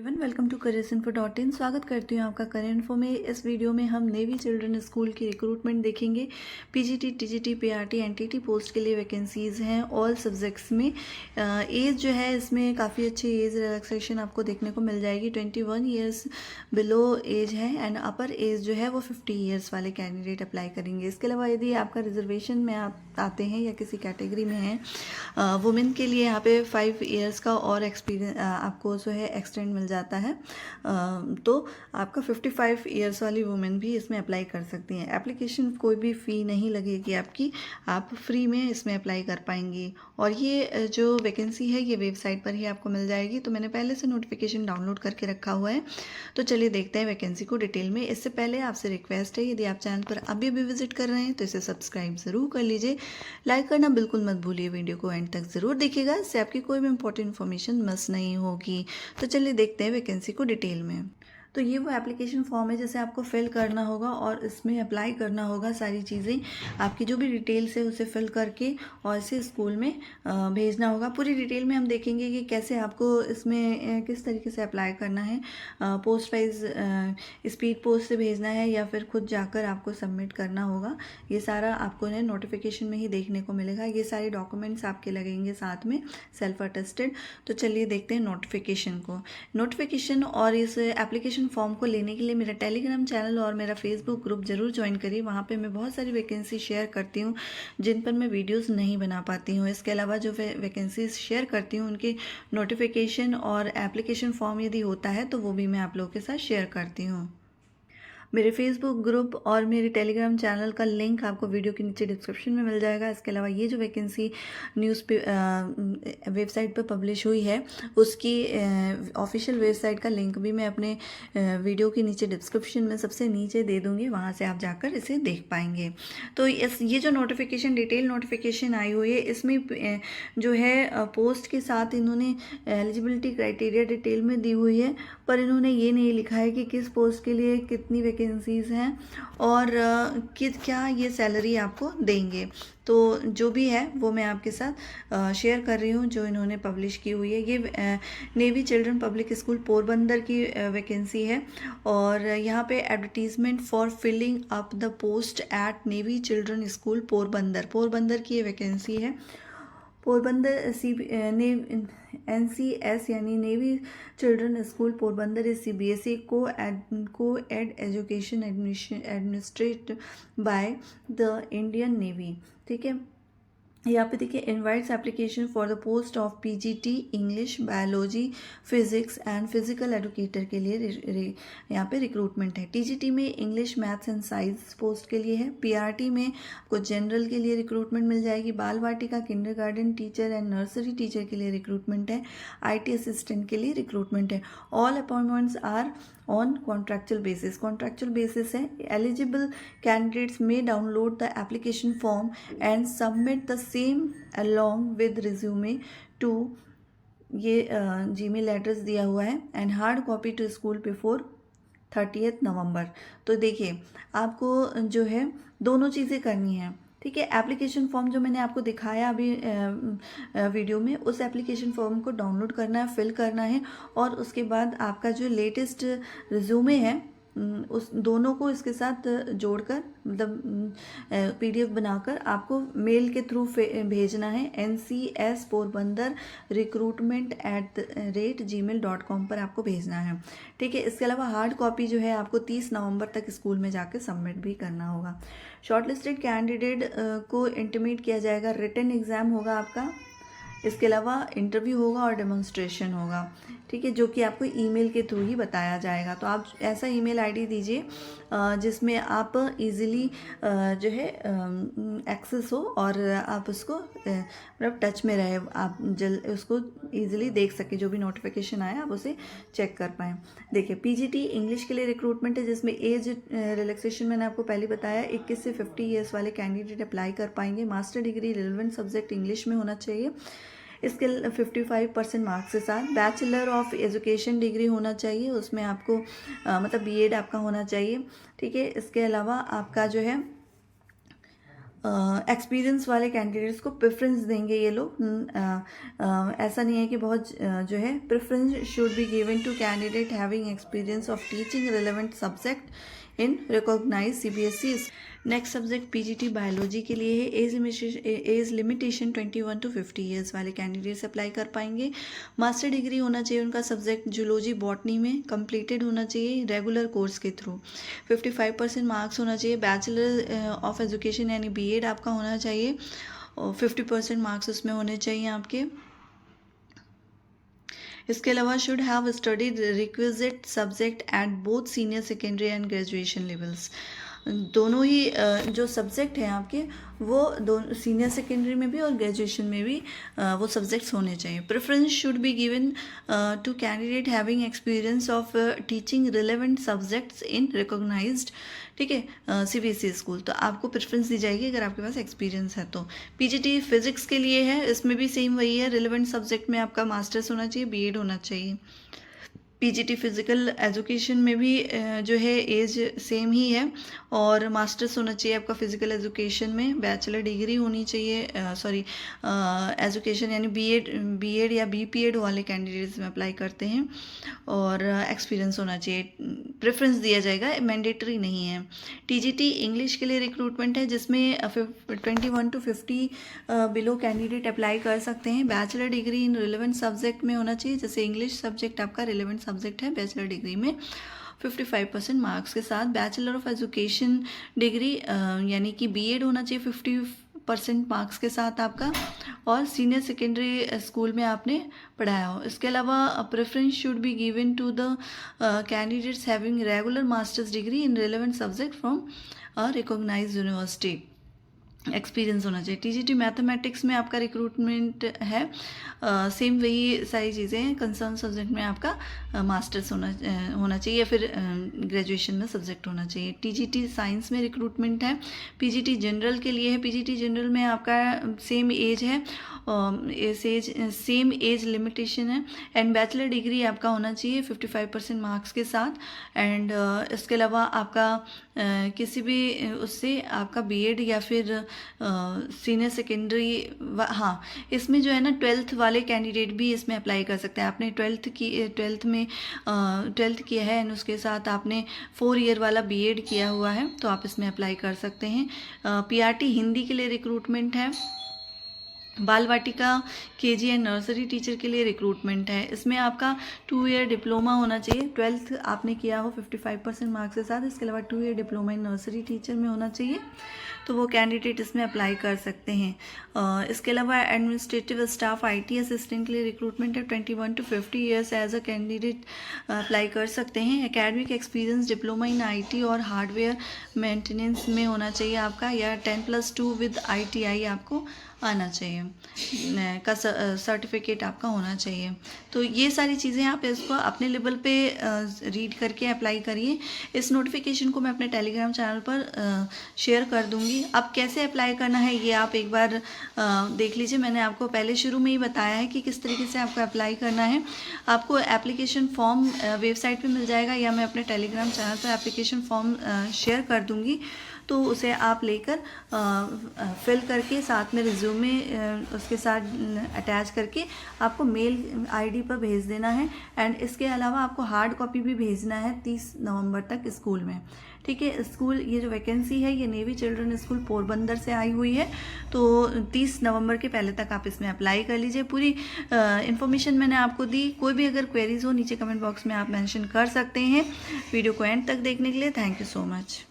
Everyone, welcome to careersinfo.in। स्वागत करती हूँ आपका करियर इन्फो में। इस वीडियो में हम नेवी चिल्ड्रन स्कूल की रिक्रूटमेंट देखेंगे। PGT, TGT, PRT, NTT post के लिए वैकेंसीज़ हैं ऑल सब्जेक्ट्स में। एज जो है इसमें काफ़ी अच्छी एज रिलैक्सेशन आपको देखने को मिल जाएगी। 21 ईयर्स बिलो एज है एंड अपर एज जो है वो 50 ईयर्स वाले कैंडिडेट अप्लाई करेंगे। इसके अलावा यदि आपका रिजर्वेशन में आप आते हैं या किसी कैटेगरी में हैं, वुमेन के लिए यहाँ पे 5 ईयर्स का और एक्सपीरियंस आपको जो है एक्सटेंड मिल जाता है। तो आपका 55 ईयर्स वाली वुमेन भी इसमें अप्लाई कर सकती हैं। एप्लीकेशन कोई भी फ़ी नहीं लगेगी आपकी, आप फ्री में इसमें अप्लाई कर पाएंगी। और ये जो वैकेंसी है ये वेबसाइट पर ही आपको मिल जाएगी। तो मैंने पहले से नोटिफिकेशन डाउनलोड करके रखा हुआ है। तो चलिए देखते हैं वैकेंसी को डिटेल में। इससे पहले आपसे रिक्वेस्ट है, यदि आप चैनल पर अभी भी विजिट कर रहे हैं तो इसे सब्सक्राइब ज़रूर कर लीजिए। लाइक करना बिल्कुल मत भूलिए। वीडियो को एंड तक ज़रूर देखिएगा, इससे आपकी कोई भी इंपॉर्टेंट इन्फॉर्मेशन मिस नहीं होगी। तो चलिए देखते हैं वैकेंसी को डिटेल में। तो ये वो एप्लीकेशन फॉर्म है जिसे आपको फिल करना होगा और इसमें अप्लाई करना होगा। सारी चीज़ें आपकी जो भी डिटेल्स है उसे फिल करके और इसे स्कूल में भेजना होगा। पूरी डिटेल में हम देखेंगे कि कैसे आपको इसमें किस तरीके से अप्लाई करना है। पोस्ट वाइज स्पीड पोस्ट से भेजना है या फिर खुद जाकर आपको सबमिट करना होगा। ये सारा आपको नोटिफिकेशन में ही देखने को मिलेगा। ये सारे डॉक्यूमेंट्स आपके लगेंगे साथ में, सेल्फ अटेस्टेड। तो चलिए देखते हैं नोटिफिकेशन को। नोटिफिकेशन और इस एप्लीकेशन फॉर्म को लेने के लिए मेरा टेलीग्राम चैनल और मेरा फेसबुक ग्रुप जरूर ज्वाइन करिए। वहाँ पे मैं बहुत सारी वैकेंसी शेयर करती हूँ जिन पर मैं वीडियोस नहीं बना पाती हूँ। इसके अलावा जो वैकेंसीज शेयर करती हूँ उनके नोटिफिकेशन और एप्लीकेशन फॉर्म यदि होता है तो वो भी मैं आप लोगों के साथ शेयर करती हूँ। मेरे फेसबुक ग्रुप और मेरे टेलीग्राम चैनल का लिंक आपको वीडियो के नीचे डिस्क्रिप्शन में मिल जाएगा। इसके अलावा ये जो वैकेंसी न्यूज़ पे वेबसाइट पर पब्लिश हुई है उसकी ऑफिशियल वेबसाइट का लिंक भी मैं अपने वीडियो के नीचे डिस्क्रिप्शन में सबसे नीचे दे दूँगी, वहाँ से आप जाकर इसे देख पाएंगे। तो ये जो नोटिफिकेशन डिटेल नोटिफिकेशन आई हुई है इसमें जो है पोस्ट के साथ इन्होंने एलिजिबिलिटी क्राइटेरिया डिटेल में दी हुई है, पर इन्होंने ये नहीं लिखा है कि किस पोस्ट के लिए कितनी वैकेंसीज़ हैं और क्या ये सैलरी आपको देंगे। तो जो भी है वो मैं आपके साथ शेयर कर रही हूँ जो इन्होंने पब्लिश की हुई है। ये navy children public school Porbandar की वैकेंसी है और यहाँ पे advertisement for filling up the post at navy children school Porbandar की ये वैकेंसी है। पोरबंदर NCS यानी navy children school Porbandar is CBSE coed education administrate by the Indian navy. ठीक है, यहाँ पे देखिए invites application for the post of PGT English, biology, physics and physical educator के लिए यहाँ पे रिक्रूटमेंट है। TGT में English, maths and science post के लिए है। PRT में आपको जनरल के लिए रिक्रूटमेंट मिल जाएगी। Bal Vatika, kindergarten teacher and nursery teacher के लिए रिक्रूटमेंट है। IT असिस्टेंट के लिए रिक्रूटमेंट है। All appointments are on contractual basis है। Eligible candidates may download the application form and submit the same along with resume to ये जीमेल एड्रेस दिया हुआ है and hard copy to school before 30 November. तो देखिए आपको जो है दोनों चीज़ें करनी है। ठीक है, एप्लीकेशन फॉर्म जो मैंने आपको दिखाया अभी वीडियो में, उस एप्लीकेशन फॉर्म को डाउनलोड करना है, फिल करना है और उसके बाद आपका जो लेटेस्ट रिज्यूमे है उस दोनों को इसके साथ जोड़कर मतलब PDF बनाकर आपको मेल के थ्रू भेजना है। NCS पोरबंदर recruitment@gmail.com पर आपको भेजना है। ठीक है, इसके अलावा हार्ड कॉपी जो है आपको 30 नवंबर तक स्कूल में जाकर सबमिट भी करना होगा। शॉर्टलिस्टेड कैंडिडेट को इंटीमेट किया जाएगा। रिटन एग्ज़ाम होगा आपका, इसके अलावा इंटरव्यू होगा और डेमोन्स्ट्रेशन होगा। ठीक है, जो कि आपको ईमेल के थ्रू ही बताया जाएगा। तो आप ऐसा ईमेल आईडी दीजिए जिसमें आप इजीली जो है एक्सेस हो और आप उसको मतलब टच में रहे, आप उसको इजीली देख सके, जो भी नोटिफिकेशन आए आप उसे चेक कर पाएँ। देखिए PGT इंग्लिश के लिए रिक्रूटमेंट है जिसमें एज रिलैक्सेशन मैंने आपको पहले बताया 21 से 50 ईयर्स वाले कैंडिडेट अप्लाई कर पाएंगे। Master degree relevant subject English में होना चाहिए। इसके 55% मार्क्स के साथ बैचलर ऑफ एजुकेशन डिग्री होना चाहिए, उसमें आपको मतलब B.Ed आपका होना चाहिए। ठीक है, इसके अलावा आपका जो है एक्सपीरियंस वाले कैंडिडेट्स को प्रेफरेंस देंगे ये लोग। ऐसा नहीं है कि बहुत जो है, preference should be given to candidate having experience of teaching relevant subject in recognise CBSE. Next subject PGT biology के लिए है। एज लिमिटेशन 21 to 50 ईयर्स वाले कैंडिडेट्स अप्लाई कर पाएंगे। मास्टर डिग्री होना चाहिए उनका सब्जेक्ट जूलॉजी बॉटनी में, कंप्लीटेड होना चाहिए रेगुलर कोर्स के थ्रू। 55% मार्क्स होना चाहिए। बैचलर ऑफ एजुकेशन यानी बीएड आपका होना चाहिए और 50% मार्क्स उसमें होने चाहिए आपके। इसके अलावा should have studied requisite subject at both senior secondary and graduation levels. दोनों ही जो सब्जेक्ट हैं आपके वो दोनों सीनियर सेकेंडरी में भी और ग्रेजुएशन में भी वो सब्जेक्ट्स होने चाहिए। Preference should be given to candidate having experience of teaching relevant subjects in recognized, ठीक है, सीबीएसई स्कूल। तो आपको प्रेफरेंस दी जाएगी अगर आपके पास एक्सपीरियंस है तो। पीजीटी फिजिक्स के लिए है, इसमें भी सेम वही है, रिलेवेंट सब्जेक्ट में आपका मास्टर्स होना चाहिए, बीएड होना चाहिए। पीजीटी फिजिकल एजुकेशन में भी जो है एज सेम ही है और मास्टर्स होना चाहिए आपका फिजिकल एजुकेशन में। बैचलर डिग्री होनी चाहिए, एजुकेशन यानी बीएड या बीपीएड वाले कैंडिडेट्स में अप्लाई करते हैं और एक्सपीरियंस होना चाहिए। प्रेफरेंस दिया जाएगा, मैंडेटरी नहीं है। टीजीटी इंग्लिश के लिए रिक्रूटमेंट है जिसमें 21 to 50 बिलो कैंडिडेट अप्लाई कर सकते हैं। Bachelor degree in relevant subject में होना चाहिए, जैसे इंग्लिश सब्जेक्ट आपका रिलेवेंट सब्जेक्ट है बैचलर डिग्री में, 55% मार्क्स के साथ। बैचलर ऑफ एजुकेशन डिग्री यानी कि बीएड होना चाहिए 50% मार्क्स के साथ आपका, और सीनियर सेकेंडरी स्कूल में आपने पढ़ाया हो। इसके अलावा preference should be given to the candidates having regular masters degree in relevant subject from a recognized university. Experience होना चाहिए। टीजीटी मैथमेटिक्स में आपका रिक्रूटमेंट है, सेम वही सारी चीज़ें हैं। कंसर्न सब्जेक्ट में आपका मास्टर्स होना चाहिए या फिर ग्रेजुएशन में सब्जेक्ट होना चाहिए। टीजीटी साइंस में रिक्रूटमेंट है। पीजीटी जनरल के लिए है। पीजीटी जनरल में आपका सेम एज है, सेम एज लिमिटेशन है एंड बैचलर डिग्री आपका होना चाहिए 55% मार्क्स के साथ। एंड इसके अलावा आपका किसी भी उससे आपका बीएड या फिर सीनियर सेकेंडरी, हाँ इसमें जो है ना 12th वाले कैंडिडेट भी इसमें अप्लाई कर सकते हैं। आपने 12th में 12th किया है एंड उसके साथ आपने 4 ईयर वाला बीएड किया हुआ है तो आप इसमें अप्लाई कर सकते हैं। पीआरटी हिंदी के लिए रिक्रूटमेंट है। बाल वाटिका केजी एंड नर्सरी टीचर के लिए रिक्रूटमेंट है। इसमें आपका 2 ईयर डिप्लोमा होना चाहिए। 12th आपने किया हो 55% मार्क्स के साथ। इसके अलावा 2 year diploma in nursery teacher में होना चाहिए, तो वो कैंडिडेट इसमें अप्लाई कर सकते हैं। इसके अलावा एडमिनिस्ट्रेटिव स्टाफ आईटी असिस्टेंट के लिए रिक्रूटमेंट है। 21 to 50 years age a candidate apply कर सकते हैं। Academic experience diploma in IT और हार्डवेयर मेंटेनेंस में होना चाहिए आपका, या 10+2 विद ITI आपको आना चाहिए का सर्टिफिकेट आपका होना चाहिए। तो ये सारी चीज़ें आप इसको अपने लेवल पे रीड करके अप्लाई करिए। इस नोटिफिकेशन को मैं अपने टेलीग्राम चैनल पर शेयर कर दूंगी। अब कैसे अप्लाई करना है ये आप एक बार देख लीजिए। मैंने आपको पहले शुरू में ही बताया है कि किस तरीके से आपको अप्लाई करना है। आपको एप्लीकेशन फॉर्म वेबसाइट पे मिल जाएगा या मैं अपने टेलीग्राम चैनल पर एप्लीकेशन फॉर्म शेयर कर दूंगी, तो उसे आप लेकर फिल करके साथ में रिज्यूमे उसके साथ अटैच करके आपको मेल आईडी पर भेज देना है। एंड इसके अलावा आपको हार्ड कॉपी भी भेजना है 30 नवंबर तक स्कूल में, ठीक है। स्कूल ये जो वैकेंसी है ये नेवी चिल्ड्रन स्कूल पोरबंदर से आई हुई है, तो 30 नवंबर के पहले तक आप इसमें अप्लाई कर लीजिए। पूरी इन्फॉर्मेशन मैंने आपको दी। कोई भी अगर क्वेरीज हो नीचे कमेंट बॉक्स में आप मेंशन कर सकते हैं। वीडियो को एंड तक देखने के लिए थैंक यू सो मच।